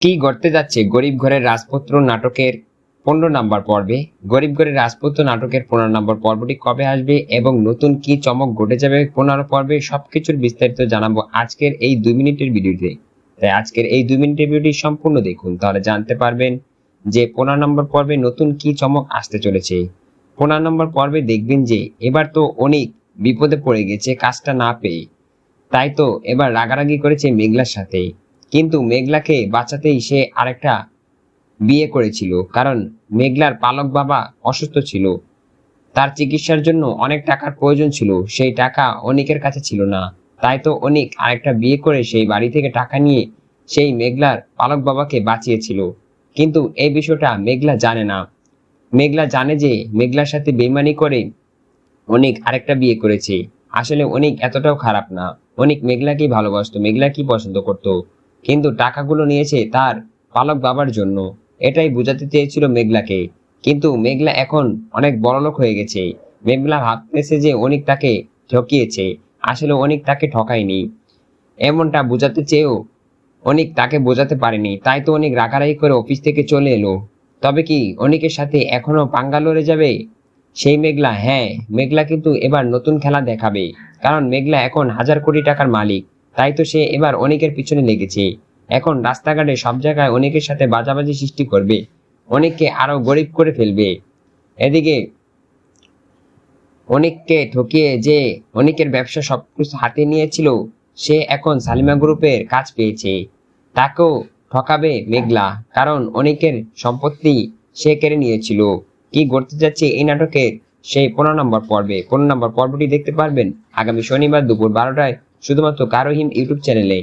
কি ঘটতে যাচ্ছে গরিব ঘরের রাজপুত্র নাটকের 15 নম্বর পর্বে। গরিব ঘরের রাজপুত্র নাটকের 15 নম্বর পর্বটি কবে আসবে এবং নতুন কি চমক ঘটে যাবে 15 পর্বে, সবকিছুর বিস্তারিত জানাবো আজকের এই 2 মিনিটের ভিডিওতে। তাই আজকের এই 2 মিনিটের ভিডিওটি সম্পূর্ণ দেখুন, তাহলে জানতে পারবেন যে 15 নম্বর পর্বে নতুন কি চমক আসতে চলেছে। 15 নম্বর পর্বে দেখবেন যে এবার তো অনেক বিপদে পড়ে গেছে কাজটা না পেয়ে, তাই তো এবার রাগারাগি করেছে মেঘলার সাথে। কিন্তু মেঘলাকে বাঁচাতেই সে আরেকটা বিয়ে করেছিল, কারণ মেঘলার পালক বাবা অসুস্থ ছিল, তার চিকিৎসার জন্য অনেক টাকার প্রয়োজন ছিল, সেই টাকা অনিকের কাছে ছিল না। তাই তো অনিক আরেকটা বিয়ে করে সেই বাড়ি থেকে টাকা নিয়ে সেই মেঘলার পালক বাবাকে বাঁচিয়েছিল। কিন্তু এই বিষয়টা মেঘলা জানে না। মেঘলা জানে যে মেঘলার সাথে বেইমানি করে অনিক আরেকটা বিয়ে করেছে। আসলে অনিক এতটাও খারাপ না, অনিক মেঘলাকেই ভালোবাসতো, মেঘলাকেই পছন্দ করত, কিন্তু টাকাগুলো নিয়েছে তার পালক বাবার জন্য, এটাই বোঝাতে চেয়েছিল মেঘলাকে। কিন্তু মেঘলা এখন অনেক বড়লোক হয়ে গেছে, মেঘলা ভাবতেছে যে অনিক তাকে ঠকিয়েছে। আসলে অনিক তাকে ঠকায়নি, এমনটা বোঝাতে চেয়েও অনিক তাকে বোঝাতে পারেনি। তাই তো অনিক রাগারাগি করে অফিস থেকে চলে এলো। তবে কি অনিকের সাথে এখনো পাঙ্গা লড়ে যাবে সেই মেঘলা? হ্যাঁ, মেঘলা কিন্তু এবার নতুন খেলা দেখাবে, কারণ মেঘলা এখন 1000 কোটি টাকার মালিক। তাই তো সে এবার অনিকের পিছনে লেগেছে। এখন রাস্তাঘাটে সব জায়গায় অনিকের সাথে বাজাবাজি সৃষ্টি করবে, অনিককে আরো গরিব করে ফেলবে। এদিকে অনিককে ঠকিয়ে যে অনিকের ব্যবসা সবকিছু হাতে নিয়েছিল, সে এখন সালিমা গ্রুপের কাজ পেয়েছে, তাকেও ঠকাবে মেঘলা, কারণ অনিকের সম্পত্তি সে কেড়ে নিয়েছিল। কি ঘটতে যাচ্ছে এই নাটকের সেই 15 নম্বর পর্বে? 15 নম্বর পর্বটি দেখতে পারবেন আগামী শনিবার দুপুর 12টায় শুধুমাত্র কারো হিন্দ ইউটিউব চ্যানেলে।